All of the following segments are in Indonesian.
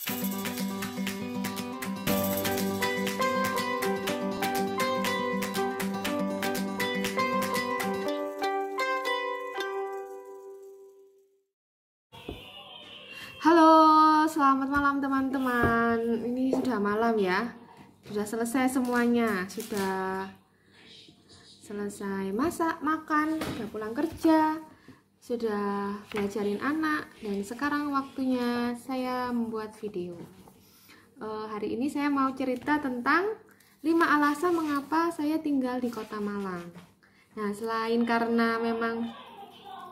Halo, selamat malam teman-teman. Ini sudah malam ya. Sudah selesai semuanya. Sudah selesai masak, makan, sudah pulang kerja, sudah belajarin anak, dan sekarang waktunya saya membuat video. Hari ini saya mau cerita tentang 5 alasan mengapa saya tinggal di Kota Malang. Nah, selain karena memang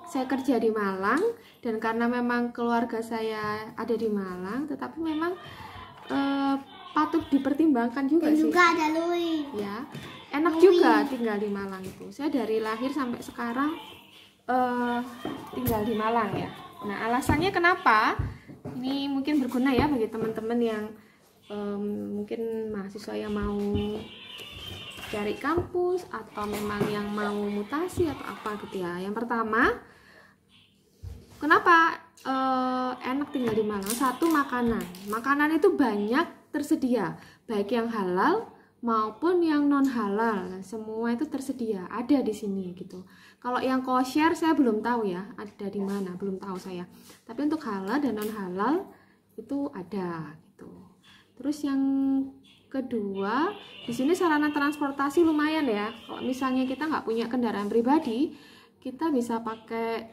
saya kerja di Malang dan karena memang keluarga saya ada di Malang, tetapi memang patut dipertimbangkan juga dan sih. Juga ada Louis. Ya, enak juga tinggal di Malang itu. Saya dari lahir sampai sekarang tinggal di Malang ya. Nah, alasannya kenapa? Ini mungkin berguna ya bagi teman-teman yang mungkin mahasiswa yang mau cari kampus atau memang yang mau mutasi atau apa gitu ya. Yang pertama, kenapa enak tinggal di Malang? Satu, makanan itu banyak tersedia, baik yang halal maupun yang non halal, semua itu tersedia, ada di sini gitu. Kalau yang kosher saya belum tahu ya, ada di mana, belum tahu saya. Tapi untuk halal dan non halal itu ada gitu. Terus yang kedua, di sini sarana transportasi lumayan ya. Kalau misalnya kita nggak punya kendaraan pribadi, kita bisa pakai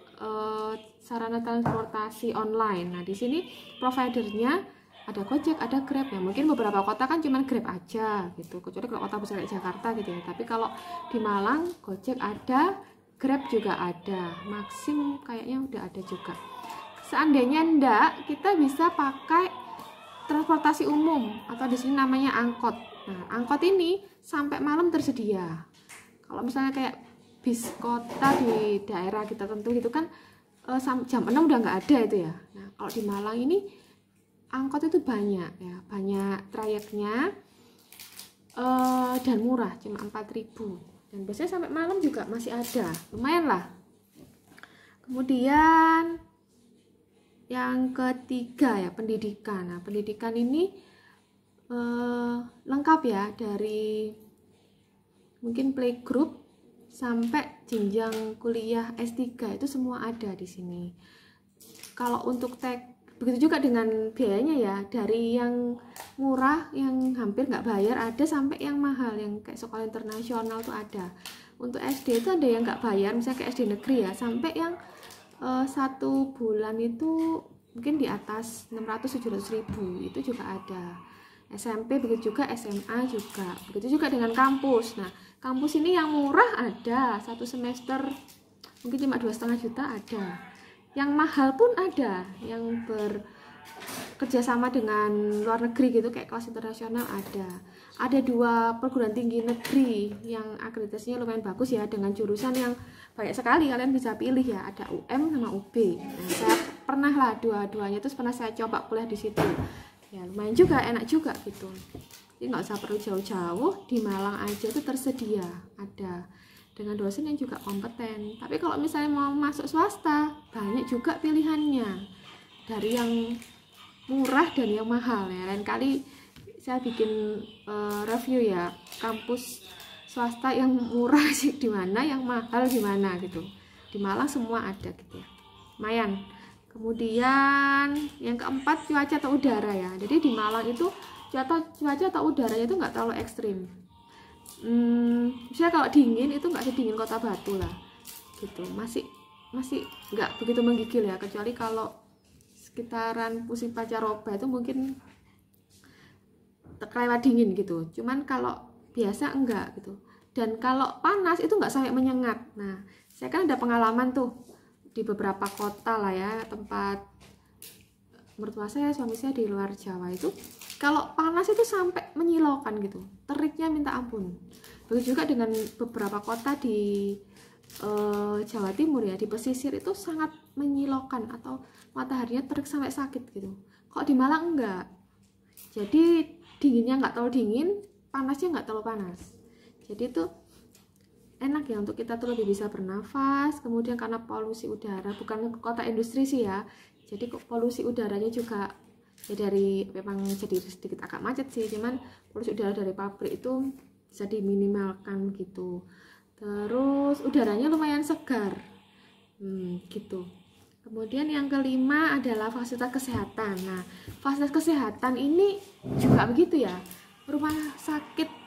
sarana transportasi online. Nah, di sini providernya ada Gojek, ada Grab ya. Mungkin beberapa kota kan cuma Grab aja gitu. Kecuali kalau kota besar kayak Jakarta gitu ya. Tapi kalau di Malang Gojek ada, Grab juga ada. Maxim kayaknya udah ada juga. Seandainya enggak, kita bisa pakai transportasi umum atau di sini namanya angkot. Nah, angkot ini sampai malam tersedia. Kalau misalnya kayak bis kota di daerah kita tentu gitu kan jam 6 udah nggak ada itu ya. Nah, kalau di Malang ini angkot itu banyak ya, banyak trayeknya dan murah, cuma 4.000 dan biasanya sampai malam juga masih ada, lumayan lah. Kemudian yang ketiga ya, pendidikan. Nah, pendidikan ini lengkap ya, dari mungkin playgroup sampai jenjang kuliah S3 itu semua ada di sini. Kalau untuk begitu juga dengan biayanya ya, dari yang murah yang hampir nggak bayar ada sampai yang mahal yang kayak sekolah internasional tuh ada. Untuk SD itu ada yang nggak bayar, misalnya kayak SD negeri ya, sampai yang 1 bulan itu mungkin di atas 600-700 ribu itu juga ada. SMP begitu juga, SMA juga begitu juga dengan kampus. Nah, kampus ini yang murah ada, 1 semester mungkin cuma 2,5 juta ada, yang mahal pun ada, yang bekerjasama dengan luar negeri gitu kayak kelas internasional ada 2 perguruan tinggi negeri yang akreditasinya lumayan bagus ya, dengan jurusan yang banyak sekali kalian bisa pilih ya, ada UM sama UB. Nah, saya pernah lah dua-duanya terus pernah saya coba kuliah di situ ya, lumayan juga, enak juga gitu. Jadi nggak usah perlu jauh-jauh, di Malang aja itu tersedia ada, dengan dosen yang juga kompeten. Tapi kalau misalnya mau masuk swasta, banyak juga pilihannya, dari yang murah dan yang mahal ya. Lain kali saya bikin review ya, kampus swasta yang murah sih di mana, yang mahal di mana gitu. Di Malang semua ada gitu ya, lumayan. Kemudian yang keempat, cuaca atau udara ya. Jadi di Malang itu cuaca atau udaranya itu nggak terlalu ekstrim. Misalnya kalau dingin itu nggak sedingin Kota Batu lah gitu, masih nggak begitu menggigil ya, kecuali kalau sekitaran musim pancaroba itu mungkin kelewat dingin gitu. Cuman kalau biasa enggak gitu. Dan kalau panas itu nggak sampai menyengat. Nah, saya kan ada pengalaman tuh di beberapa kota lah ya, tempat mertua saya, suami saya di luar Jawa itu, kalau panas itu sampai menyilaukan gitu, teriknya minta ampun. Begitu juga dengan beberapa kota di Jawa Timur ya, di pesisir itu sangat menyilaukan atau mataharinya terik sampai sakit gitu. Kok di Malang enggak, jadi dinginnya nggak terlalu dingin, panasnya nggak terlalu panas. Jadi itu enak ya untuk kita tuh lebih bisa bernafas. Kemudian karena polusi udara, bukan kota industri sih ya, jadi polusi udaranya juga ya dari memang jadi sedikit agak macet sih, cuman polusi udara dari pabrik itu bisa diminimalkan gitu. Terus udaranya lumayan segar gitu. Kemudian yang kelima adalah fasilitas kesehatan. Nah, fasilitas kesehatan ini juga begitu ya, rumah sakit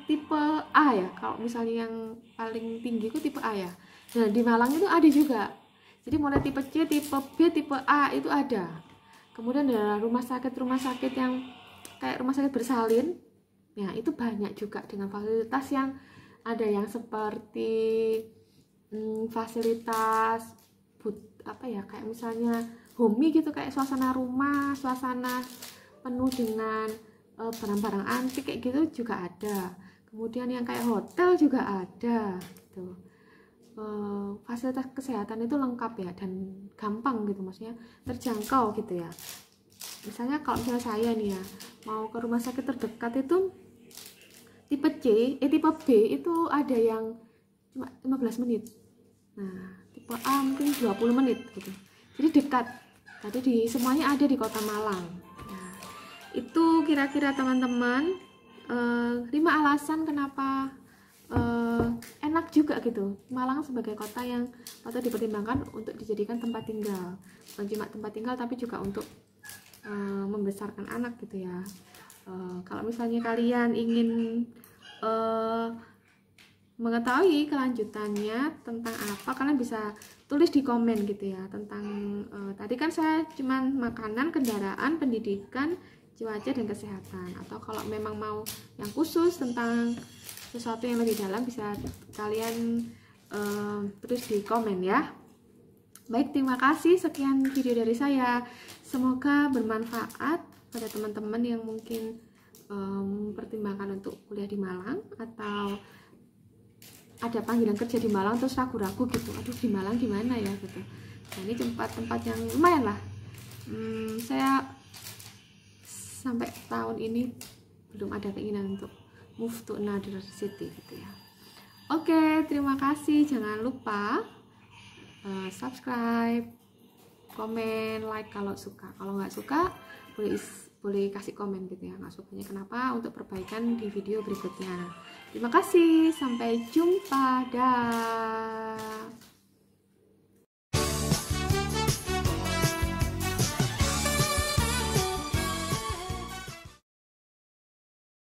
tipe A ya, kalau misalnya yang paling tinggi itu tipe A ya. Nah, di Malang itu ada juga, jadi mulai tipe C, tipe B, tipe A itu ada. Kemudian ada rumah sakit yang kayak rumah sakit bersalin, ya itu banyak juga dengan fasilitas yang ada yang seperti fasilitas kayak misalnya homey gitu, kayak suasana rumah, suasana penuh dengan barang-barang antik kayak gitu juga ada. Kemudian yang kayak hotel juga ada gitu. Fasilitas kesehatan itu lengkap ya, dan gampang gitu, maksudnya terjangkau gitu ya. Misalnya kalau misalnya saya nih ya mau ke rumah sakit terdekat itu tipe tipe B itu ada yang cuma 15 menit. Nah, tipe A mungkin 20 menit gitu. Jadi dekat. Tadi semuanya ada di Kota Malang. Nah, itu kira-kira teman-teman 5 alasan kenapa enak juga gitu. Malang sebagai kota yang patut dipertimbangkan untuk dijadikan tempat tinggal. Bukan cuma tempat tinggal tapi juga untuk membesarkan anak gitu ya. Kalau misalnya kalian ingin mengetahui kelanjutannya tentang apa, kalian bisa tulis di komen gitu ya, tentang tadi kan saya cuman makanan, kendaraan, pendidikan, cuaca, dan kesehatan. Atau kalau memang mau yang khusus tentang sesuatu yang lebih dalam, bisa kalian tulis di komen ya. Baik, terima kasih, sekian video dari saya, semoga bermanfaat pada teman-teman yang mungkin mempertimbangkan untuk kuliah di Malang, atau ada panggilan kerja di Malang terus ragu-ragu gitu, aduh di Malang gimana ya gitu. Nah, ini tempat-tempat yang lumayan lah. Saya sampai tahun ini belum ada keinginan untuk move to another city gitu ya. Oke, terima kasih, jangan lupa subscribe, komen, like kalau suka. Kalau nggak suka boleh kasih komen gitu ya, nggak sukanya kenapa, untuk perbaikan di video berikutnya. Terima kasih, sampai jumpa, dah.